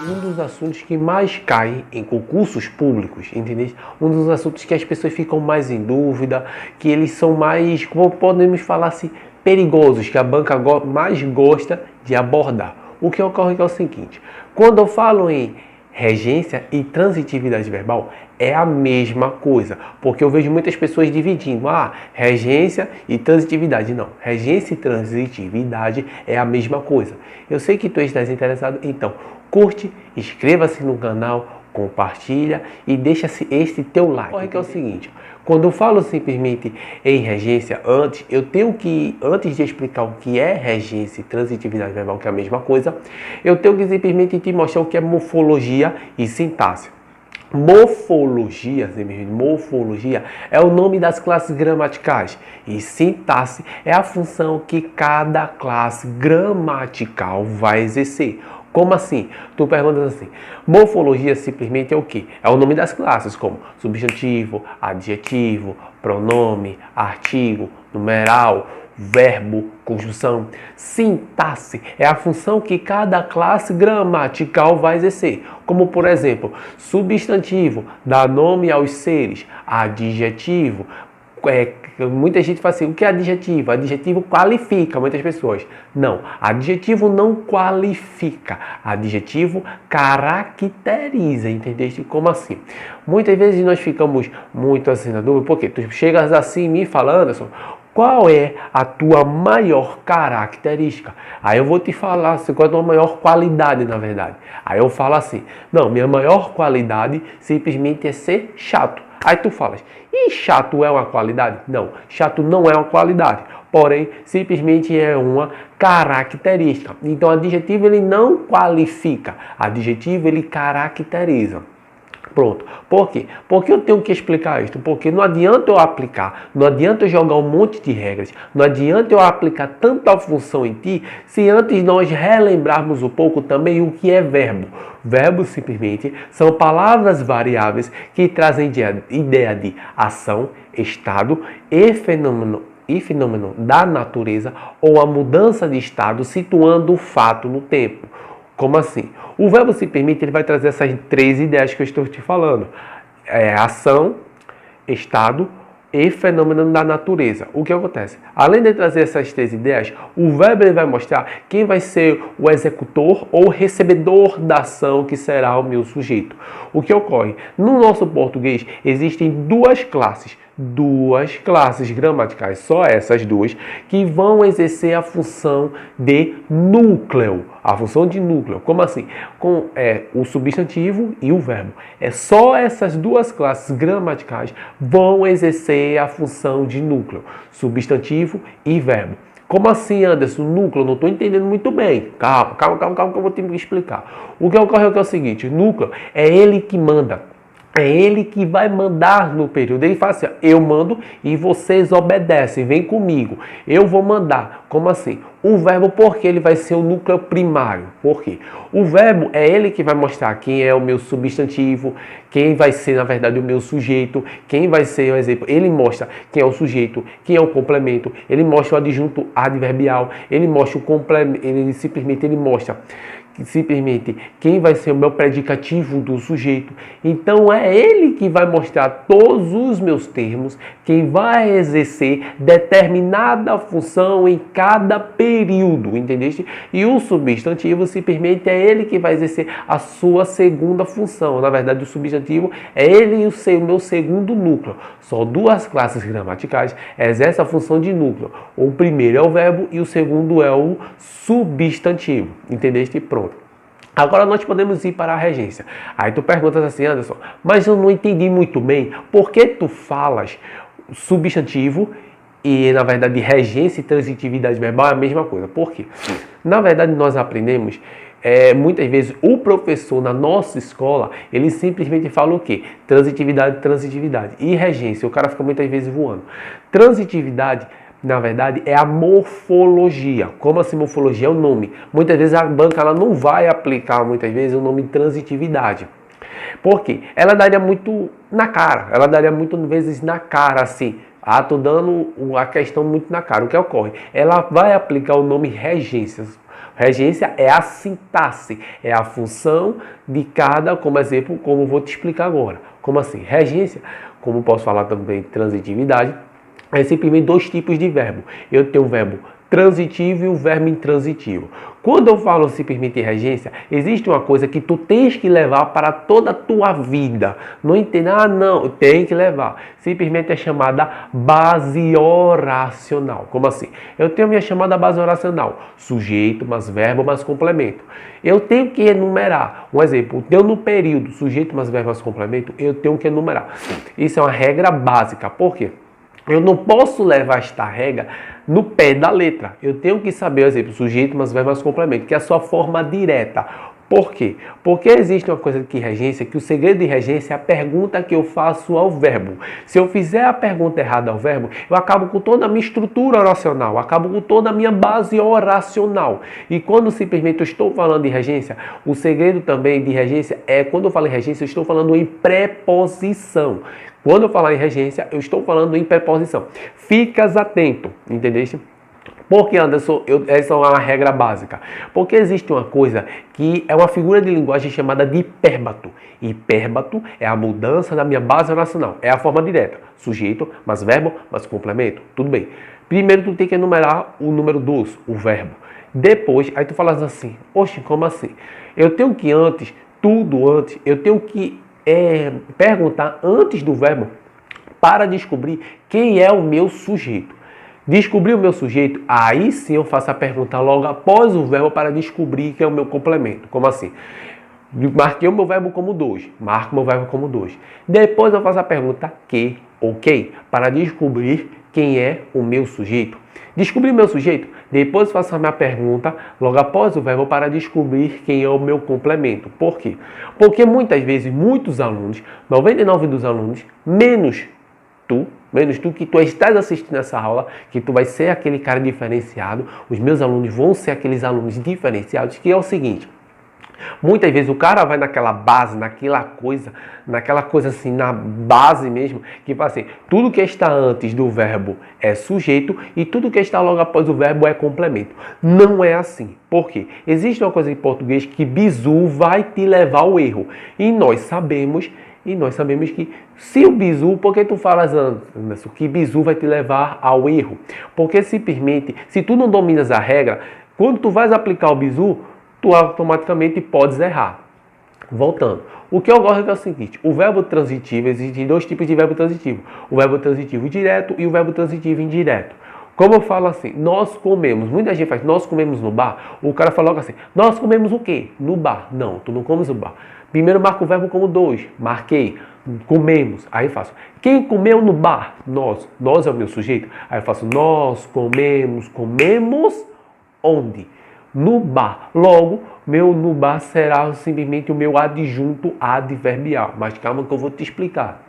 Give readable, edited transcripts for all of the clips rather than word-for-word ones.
Um dos assuntos que mais cai em concursos públicos, entendeu? Um dos assuntos que as pessoas ficam mais em dúvida, que eles são mais, como podemos falar assim, perigosos, que a banca mais gosta de abordar. O que ocorre é o seguinte: quando eu falo em regência e transitividade verbal, é a mesma coisa, porque eu vejo muitas pessoas dividindo, regência e transitividade. Não, regência e transitividade é a mesma coisa. Eu sei que tu estás interessado, então curte, inscreva-se no canal, compartilha e deixa-se este teu like. Ocorre que é o seguinte: quando eu falo simplesmente em regência, antes de explicar o que é regência e transitividade verbal, que é a mesma coisa, eu tenho que simplesmente te mostrar o que é morfologia e sintaxe. Morfologia é o nome das classes gramaticais e sintaxe é a função que cada classe gramatical vai exercer. Como assim? Tu perguntas assim, morfologia simplesmente é o quê? É o nome das classes, como substantivo, adjetivo, pronome, artigo, numeral, verbo, conjunção. Sintaxe é a função que cada classe gramatical vai exercer. Como, por exemplo, substantivo dá nome aos seres, adjetivo muita gente fala assim, o que é adjetivo? Adjetivo qualifica muitas pessoas. Não, adjetivo não qualifica. Adjetivo caracteriza, entendeste? Como assim? Muitas vezes nós ficamos muito assim na dúvida, porque tu chegas assim me falando, Anderson, qual é a tua maior característica? Aí eu vou te falar assim, qual é a tua maior qualidade, na verdade. Aí eu falo assim, não, minha maior qualidade simplesmente é ser chato. Aí tu falas, e chato é uma qualidade? Não, chato não é uma qualidade, porém simplesmente é uma característica. Então adjetivo ele não qualifica, adjetivo ele caracteriza. Pronto. Por quê? Porque eu tenho que explicar isso? Porque não adianta eu aplicar, não adianta eu jogar um monte de regras, não adianta eu aplicar tanta função em ti, se antes nós relembrarmos um pouco também o que é verbo. Verbos simplesmente são palavras variáveis que trazem ideia de ação, estado e fenômeno da natureza ou a mudança de estado situando o fato no tempo. Como assim? O verbo se permite, ele vai trazer essas três ideias que eu estou te falando. Ação, estado e fenômeno da natureza. O que acontece? Além de trazer essas três ideias, o verbo ele vai mostrar quem vai ser o executor ou recebedor da ação, que será o meu sujeito. O que ocorre? No nosso português, existem duas classes gramaticais, só essas duas, que vão exercer a função de núcleo. A função de núcleo. Como assim? Com o substantivo e o verbo. Só essas duas classes gramaticais vão exercer a função de núcleo. Substantivo e verbo. Como assim, Anderson? Núcleo? Não estou entendendo muito bem. Calma que eu vou te explicar. O que ocorre é o seguinte, núcleo é ele que manda. É ele que vai mandar no período. Ele fala assim, eu mando e vocês obedecem, vem comigo. Eu vou mandar. Como assim? O verbo, porque ele vai ser o núcleo primário. Por quê? O verbo é ele que vai mostrar quem é o meu substantivo, quem vai ser, na verdade, o meu sujeito, quem vai ser o exemplo. Ele mostra quem é o sujeito, quem é o complemento, ele mostra o adjunto adverbial, ele mostra o complemento, ele mostra simplesmente quem vai ser o meu predicativo do sujeito. Então é ele que vai mostrar todos os meus termos, quem vai exercer determinada função em cada período, entendeste? E o substantivo simplesmente é ele que vai exercer a sua segunda função. Na verdade, o substantivo é ele e o meu segundo núcleo. Só duas classes gramaticais exercem a função de núcleo. O primeiro é o verbo e o segundo é o substantivo, entendeste? Pronto. Agora nós podemos ir para a regência. Aí tu perguntas assim, Anderson, mas eu não entendi muito bem. Por que tu falas substantivo e, na verdade, regência e transitividade verbal é a mesma coisa? Por quê? Na verdade, nós aprendemos, muitas vezes, o professor na nossa escola, ele simplesmente fala o quê? Transitividade. E regência, o cara fica muitas vezes voando. Transitividade, na verdade, é a morfologia. Como assim morfologia? É o nome. Muitas vezes a banca ela não vai aplicar, muitas vezes, o nome transitividade. Por quê? Ela daria muito na cara. Ela daria muitas vezes na cara, assim. Ah, tô dando a questão muito na cara. O que ocorre? Ela vai aplicar o nome regências. Regência é a sintaxe, é a função de cada, como exemplo, como eu vou te explicar agora. Como assim? Regência, como posso falar também transitividade, é simplesmente dois tipos de verbo. Eu tenho o verbo transitivo e o verbo intransitivo. Quando eu falo simplesmente regência, existe uma coisa que tu tens que levar para toda a tua vida. Não entende? Ah, não, tem que levar. Simplesmente é chamada base oracional. Como assim? Eu tenho minha chamada base oracional. Sujeito, mais verbo, mais complemento. Eu tenho que enumerar. Um exemplo, eu no período, sujeito, mais verbo, mais complemento, eu tenho que enumerar. Isso é uma regra básica. Por quê? Eu não posso levar esta regra no pé da letra. Eu tenho que saber, por exemplo, sujeito, mais verbo, mais complemento, que é a sua forma direta. Por quê? Porque existe uma coisa de regência, que o segredo de regência é a pergunta que eu faço ao verbo. Se eu fizer a pergunta errada ao verbo, eu acabo com toda a minha estrutura oracional, acabo com toda a minha base oracional. E quando simplesmente eu estou falando de regência, o segredo também de regência é, quando eu falo em regência, eu estou falando em preposição. Quando eu falar em regência, eu estou falando em preposição. Ficas atento, entendeste? Porque, Anderson, essa é uma regra básica. Porque existe uma coisa que é uma figura de linguagem chamada de hipérbato. Hipérbato é a mudança da minha base oracional. É a forma direta. Sujeito, mais verbo, mais complemento. Tudo bem. Primeiro tu tem que enumerar o número 2, o verbo. Depois, aí tu falas assim, oxe, como assim? Eu tenho que antes, tudo antes, eu tenho que perguntar antes do verbo para descobrir quem é o meu sujeito. Descobrir o meu sujeito, aí sim eu faço a pergunta logo após o verbo para descobrir quem é o meu complemento. Como assim? Marquei o meu verbo como 2. Marco o meu verbo como 2. Depois eu faço a pergunta que ou quem para descobrir quem é o meu sujeito. Descobrir o meu sujeito, depois faço a minha pergunta logo após o verbo para descobrir quem é o meu complemento. Por quê? Porque muitas vezes, muitos alunos, 99 dos alunos, menos tu que tu estás assistindo essa aula, que tu vai ser aquele cara diferenciado, os meus alunos vão ser aqueles alunos diferenciados, que é o seguinte: muitas vezes o cara vai naquela base, naquela coisa assim, na base mesmo, que fala assim, tudo que está antes do verbo é sujeito e tudo que está logo após o verbo é complemento. Não é assim. Por quê? Existe uma coisa em português que bizu vai te levar ao erro. E nós sabemos que se o bizu, por que tu falas, Anderson, que bizu vai te levar ao erro? Porque simplesmente, se tu não dominas a regra, quando tu vais aplicar o bizu, tu automaticamente podes errar. Voltando. O que ocorre é o seguinte, o verbo transitivo, existem dois tipos de verbo transitivo. O verbo transitivo direto e o verbo transitivo indireto. Como eu falo assim, nós comemos, muita gente faz, nós comemos no bar, o cara fala logo assim, nós comemos o quê? No bar. Não, tu não comes no bar. Primeiro marco o verbo como 2, marquei, comemos, aí faço, quem comeu no bar? Nós é o meu sujeito, aí eu faço, nós comemos onde? No bar. Logo, meu no bar será simplesmente o meu adjunto adverbial, mas calma que eu vou te explicar.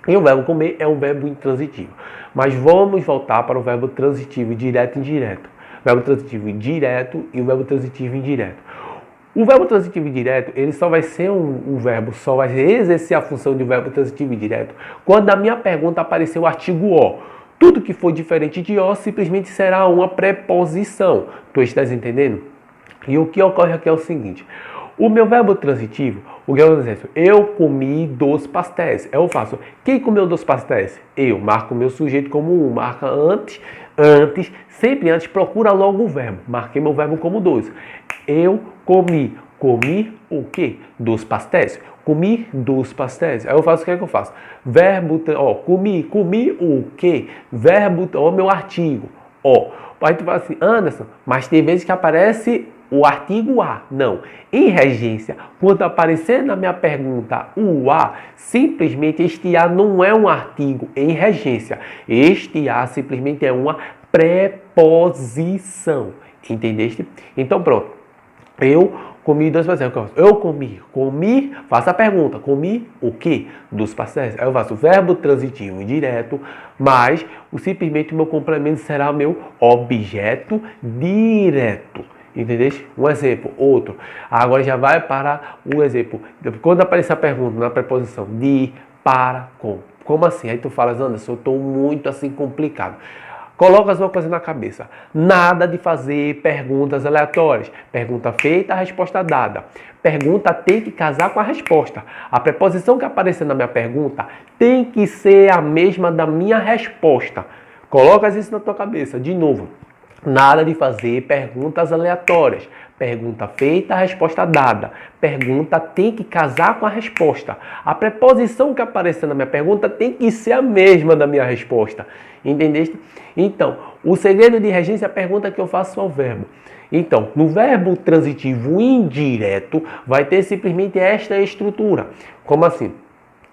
E o verbo comer é um verbo intransitivo. Mas vamos voltar para o verbo transitivo direto e indireto. O verbo transitivo direto e o verbo transitivo indireto. O verbo transitivo indireto, ele só vai ser um verbo, só vai exercer a função de verbo transitivo indireto quando na minha pergunta aparecer o artigo O. Tudo que for diferente de O simplesmente será uma preposição. Tu estás entendendo? E o que ocorre aqui é o seguinte. O meu verbo transitivo, o que eu vou dizer? Eu comi 2 pastéis. Eu faço, quem comeu 2 pastéis? Eu. Marco o meu sujeito como 1. Marca antes, sempre antes, procura logo o verbo. Marquei meu verbo como 2. Eu comi. Comi o quê? 2 pastéis. Comi 2 pastéis. Aí eu faço o que é que eu faço? Verbo, comi o quê? Verbo, meu artigo. Aí tu fala assim, Anderson, mas tem vezes que aparece o artigo A. Não. Em regência, quando aparecer na minha pergunta o A, simplesmente este A não é um artigo em regência. Este A simplesmente é uma preposição. Entendeste? Então pronto. Eu comi 2 pastéis. Eu comi, faça a pergunta, comi o quê? 2 pastéis. Aí eu faço o verbo transitivo indireto, mas simplesmente o meu complemento será meu objeto direto. Entendeu? Um exemplo, outro. Agora já vai para o exemplo. Quando aparecer a pergunta na preposição de, para, com. Como assim? Aí tu falas, Anderson, eu estou muito assim complicado. Colocas uma coisa na cabeça. Nada de fazer perguntas aleatórias. Pergunta feita, resposta dada. Pergunta tem que casar com a resposta. A preposição que aparecer na minha pergunta tem que ser a mesma da minha resposta. Colocas isso na tua cabeça. De novo. Nada de fazer perguntas aleatórias. Pergunta feita, resposta dada. Pergunta tem que casar com a resposta. A preposição que aparecer na minha pergunta tem que ser a mesma da minha resposta. Entendeste? Então, o segredo de regência é a pergunta que eu faço ao verbo. Então, no verbo transitivo indireto, vai ter simplesmente esta estrutura. Como assim?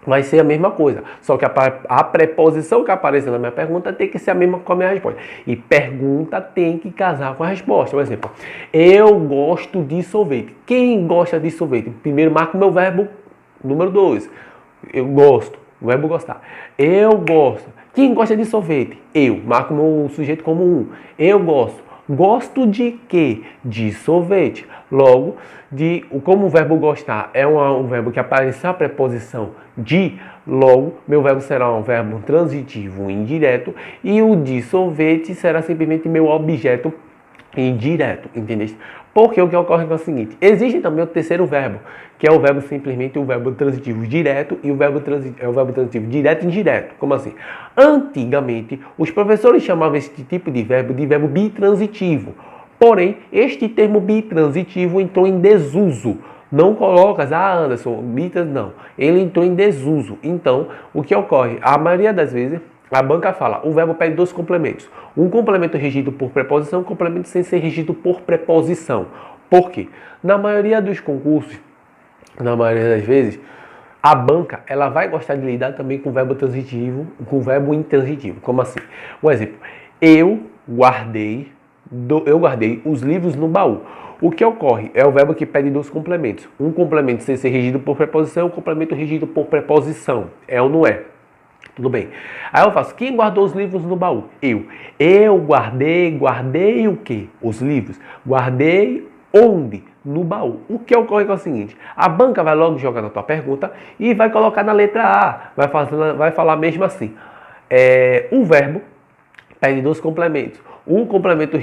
Vai ser a mesma coisa, só que a preposição que aparece na minha pergunta tem que ser a mesma com a minha resposta. E pergunta tem que casar com a resposta. Por exemplo, eu gosto de sorvete. Quem gosta de sorvete? Primeiro marco o meu verbo número 2. Eu gosto, o verbo gostar. Eu gosto. Quem gosta de sorvete? Eu. Marco o meu sujeito como 1. Eu gosto. Gosto de quê? De sorvete. Logo, como o verbo gostar é um verbo que aparece a preposição de, logo, meu verbo será um verbo transitivo indireto e o de sorvete será simplesmente meu objeto indireto, entendeu? Porque o que ocorre é o seguinte, existe também o terceiro verbo, que é o verbo simplesmente o verbo transitivo direto e o verbo transitivo direto e indireto. Como assim? Antigamente, os professores chamavam este tipo de verbo bitransitivo. Porém, este termo bitransitivo entrou em desuso. Não colocas, Anderson, não. Ele entrou em desuso. Então, o que ocorre? A maioria das vezes, a banca fala, o verbo pede 2 complementos. Um complemento regido por preposição, um complemento sem ser regido por preposição. Por quê? Na maioria dos concursos, na maioria das vezes, a banca ela vai gostar de lidar também com o verbo transitivo, com o verbo intransitivo. Como assim? Um exemplo. Eu guardei os livros no baú. O que ocorre? É o verbo que pede 2 complementos. Um complemento sem ser regido por preposição, um complemento regido por preposição. É ou não é? Tudo bem. Aí eu faço, quem guardou os livros no baú? Eu. Eu guardei o quê? Os livros. Guardei onde? No baú. O que ocorre é o seguinte, a banca vai logo jogar na tua pergunta e vai colocar na letra A. Vai falar mesmo assim. O verbo pede 2 complementos. Um complemento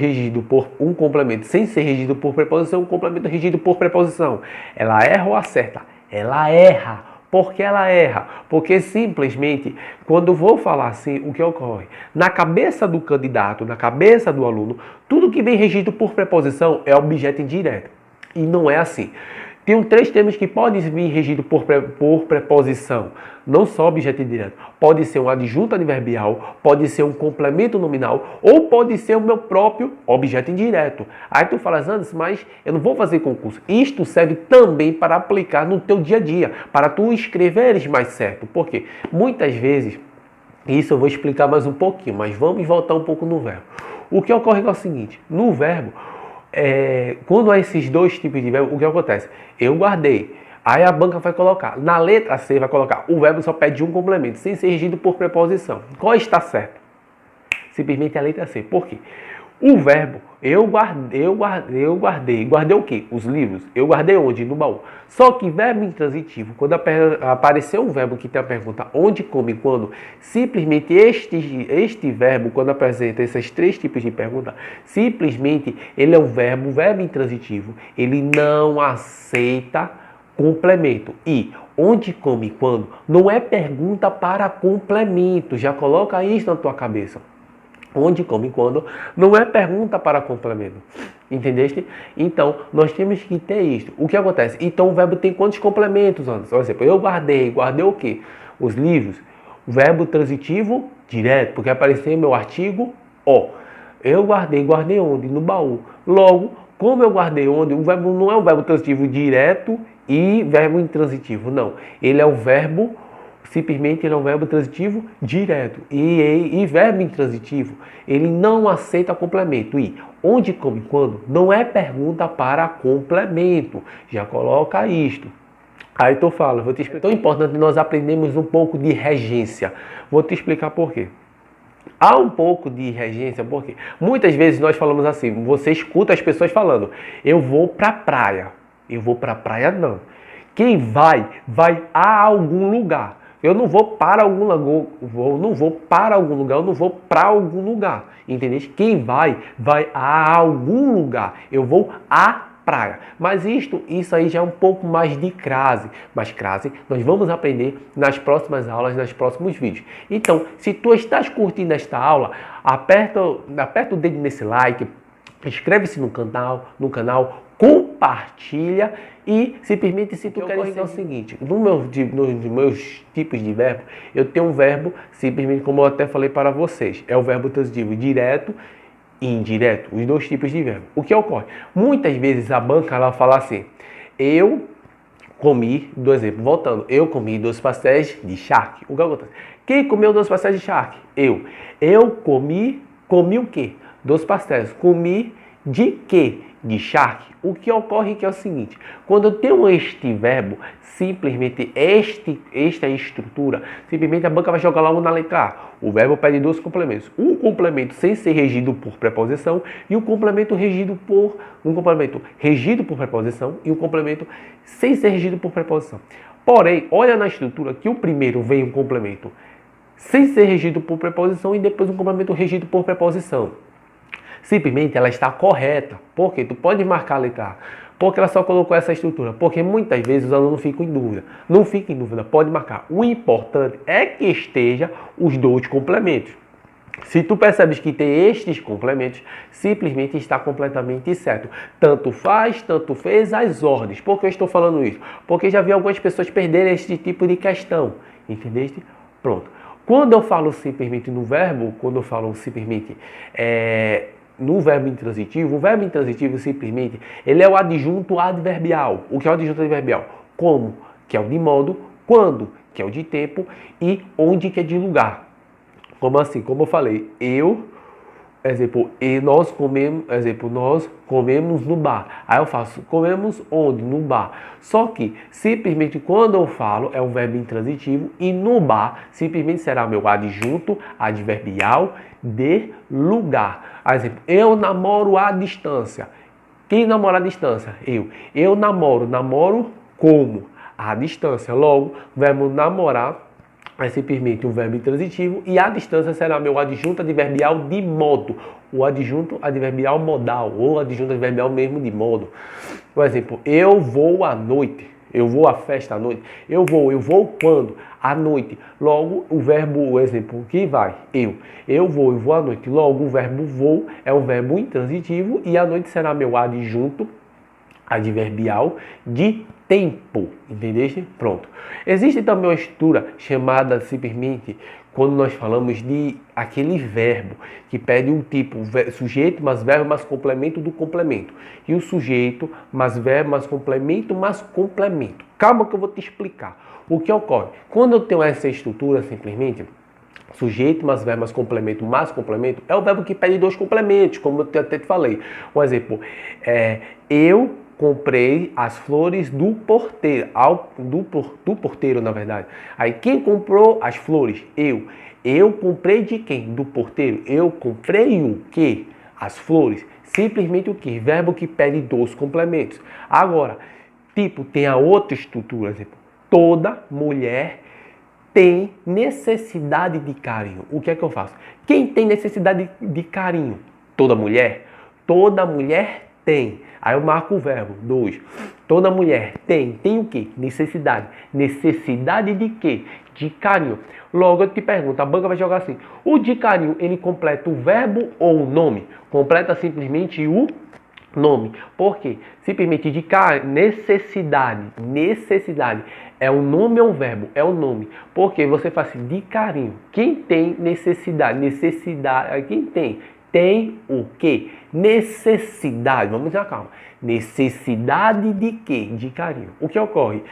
sem ser regido por preposição, um complemento regido por preposição. Ela erra ou acerta? Ela erra. Por que ela erra? Porque simplesmente, quando vou falar assim, o que ocorre? Na cabeça do candidato, na cabeça do aluno, tudo que vem regido por preposição é objeto indireto. E não é assim. Tem 3 termos que podem vir regidos por preposição, não só objeto indireto. Pode ser um adjunto adverbial, pode ser um complemento nominal, ou pode ser o meu próprio objeto indireto. Aí tu falas, Anderson, mas eu não vou fazer concurso. Isto serve também para aplicar no teu dia a dia, para tu escreveres mais certo. Por quê? Muitas vezes, isso eu vou explicar mais um pouquinho, mas vamos voltar um pouco no verbo. O que ocorre é o seguinte, no verbo, quando há esses 2 tipos de verbo, o que acontece? Eu guardei. Aí a banca vai colocar. Na letra C vai colocar. O verbo só pede um complemento, sem ser regido por preposição. Qual está certo? Simplesmente a letra C. Por quê? O verbo, eu guardei. Guardei o quê? Os livros. Eu guardei onde? No baú. Só que verbo intransitivo, quando aparecer um verbo que tem a pergunta onde, como e quando, simplesmente este verbo, quando apresenta esses 3 tipos de pergunta, simplesmente ele é um verbo intransitivo. Ele não aceita complemento. E onde, como e quando não é pergunta para complemento. Já coloca isso na tua cabeça. Onde, como e quando, não é pergunta para complemento. Entendeste? Então, nós temos que ter isso. O que acontece? Então, o verbo tem quantos complementos, Anderson? Por exemplo, eu guardei o quê? Os livros. O verbo transitivo direto, porque apareceu meu artigo o. Eu guardei onde? No baú. Logo, como eu guardei onde, o verbo não é um verbo transitivo direto e verbo intransitivo, não. Ele é um verbo simplesmente ele é um verbo transitivo direto. E verbo intransitivo, ele não aceita complemento. E onde, como e quando, não é pergunta para complemento. Já coloca isto. Aí tu fala, vou te explicar. É tão importante nós aprendermos um pouco de regência. Vou te explicar por quê. Há um pouco de regência, porque muitas vezes nós falamos assim, você escuta as pessoas falando, eu vou para a praia. Eu vou para a praia não. Quem vai a algum lugar. Eu não vou para algum lugar, eu não vou para algum lugar, eu não vou para algum lugar. Entendeu? Quem vai a algum lugar. Eu vou à praia. Mas isso aí já é um pouco mais de crase. Mas crase nós vamos aprender nas próximas aulas, nos próximos vídeos. Então, se tu estás curtindo esta aula, aperta o dedo nesse like, inscreve-se no canal, compartilha e simplesmente se tu quer é o seguinte, nos meus tipos de verbo, eu tenho um verbo simplesmente como eu até falei para vocês, é o verbo transitivo direto e indireto, os dois tipos de verbo. O que ocorre? Muitas vezes a banca ela fala assim, eu comi, do exemplo, voltando, eu comi 2 pastéis de charque. O que acontece? Quem comeu 2 pastéis de charque? Eu comi o quê? 2 pastéis. Comi de quê? De charque. O que ocorre que é o seguinte, quando eu tenho este verbo, simplesmente esta estrutura, simplesmente a banca vai jogar logo na letra A. O verbo pede 2 complementos. Um complemento sem ser regido por preposição e um complemento regido por preposição e um complemento sem ser regido por preposição. Porém, olha na estrutura que o primeiro vem um complemento sem ser regido por preposição e depois um complemento regido por preposição. Simplesmente ela está correta. Por quê? Tu pode marcar a letra A. Porque ela só colocou essa estrutura. Porque muitas vezes os alunos ficam em dúvida. Não fica em dúvida, pode marcar. O importante é que esteja os 2 complementos. Se tu percebes que tem estes complementos, simplesmente está completamente certo. Tanto faz, tanto fez as ordens. Por que eu estou falando isso? Porque já vi algumas pessoas perderem este tipo de questão. Entendeste? Pronto. Quando eu falo simplesmente no verbo, no verbo intransitivo, o verbo intransitivo simplesmente, ele é o adjunto adverbial. O que é o adjunto adverbial? Como, que é o de modo, quando, que é o de tempo e onde, que é de lugar. Como assim? Como eu falei, nós comemos no bar. Aí eu faço, comemos onde? No bar. Só que, simplesmente, quando eu falo, é um verbo intransitivo e no bar, simplesmente será meu adjunto adverbial de lugar. Exemplo, eu namoro à distância. Quem namora à distância? Eu namoro como? À distância. Logo, verbo namorar é simplesmente um verbo intransitivo e a distância será meu adjunto adverbial de modo, o adjunto adverbial modal ou adjunto adverbial mesmo de modo. Por exemplo, eu vou à noite, eu vou à festa à noite, eu vou quando? À noite. Logo, o exemplo que vai, eu vou à noite. Logo, o verbo vou é um verbo intransitivo e à noite será meu adjunto adverbial de tempo, entendeste? Pronto. Existe também uma estrutura chamada simplesmente quando nós falamos de aquele verbo que pede um tipo sujeito mais verbo mais complemento do complemento e o sujeito mais verbo mais complemento. Calma que eu vou te explicar o que ocorre quando eu tenho essa estrutura simplesmente. Sujeito mais verbo mais complemento é o verbo que pede 2 complementos, como eu até te falei. Um exemplo, eu comprei as flores do porteiro, do porteiro na verdade. Aí quem comprou as flores? Eu comprei de quem? Do porteiro. Eu comprei o quê? As flores. Simplesmente o quê? Verbo que pede 2 complementos. Agora, tem a outra estrutura, exemplo, toda mulher tem necessidade de carinho. O que é que eu faço? Quem tem necessidade de carinho? Toda mulher? Toda mulher tem. Aí eu marco o verbo, 2. Toda mulher tem o quê? Necessidade. Necessidade de quê? De carinho. Logo eu te pergunto, a banca vai jogar assim. O de carinho, ele completa o verbo ou o nome? Completa simplesmente o nome. Por quê? Simplesmente de necessidade. Necessidade. É o nome ou um verbo? É o nome. Porque você faz assim, de carinho. Quem tem necessidade? Quem tem? Tem o quê? Necessidade. Vamos lá, calma. Necessidade de quê? De carinho. O que ocorre?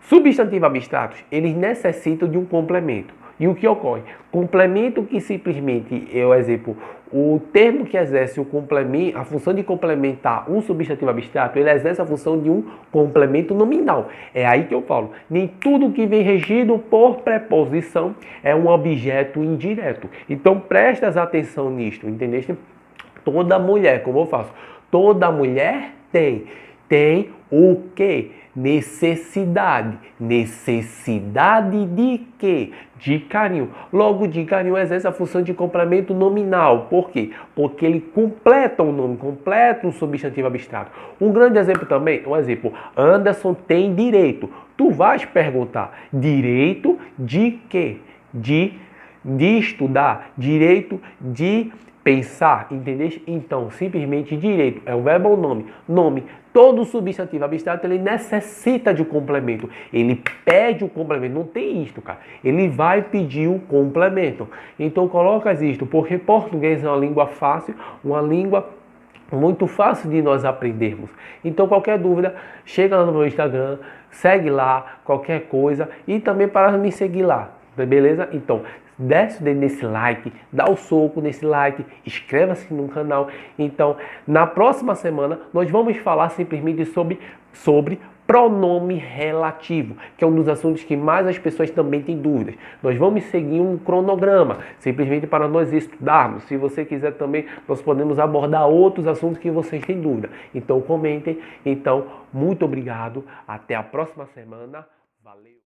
Substantivos abstratos, eles necessitam de um complemento. E o que ocorre? Complemento que simplesmente é o exemplo, o termo que exerce o complemento, a função de complementar um substantivo abstrato, ele exerce a função de um complemento nominal. É aí que eu falo. Nem tudo que vem regido por preposição é um objeto indireto. Então prestas atenção nisto, entendeste? Toda mulher, como eu faço? Toda mulher tem tem o quê? Necessidade. Necessidade de quê? De carinho. Logo, de carinho exerce a função de complemento nominal. Por quê? Porque ele completa um nome, completa um substantivo abstrato. Um grande exemplo também, um exemplo, Anderson tem direito. Tu vais perguntar, direito de quê? De estudar, direito de pensar, entendeu? Então, simplesmente direito é o verbo ou nome. Nome, todo substantivo abstrato, ele necessita de um complemento. Ele pede o complemento. Não tem isto, cara. Ele vai pedir o complemento. Então, colocas isto, porque português é uma língua fácil, uma língua muito fácil de nós aprendermos. Então, qualquer dúvida, chega lá no meu Instagram, segue lá, qualquer coisa, e também para me seguir lá, beleza? Então, desce o dedo nesse like, dá o soco nesse like, inscreva-se no canal. Então, na próxima semana, nós vamos falar simplesmente sobre pronome relativo, que é um dos assuntos que mais as pessoas também têm dúvidas. Nós vamos seguir um cronograma, simplesmente para nós estudarmos. Se você quiser também, nós podemos abordar outros assuntos que vocês têm dúvida. Então, comentem. Então, muito obrigado. Até a próxima semana. Valeu!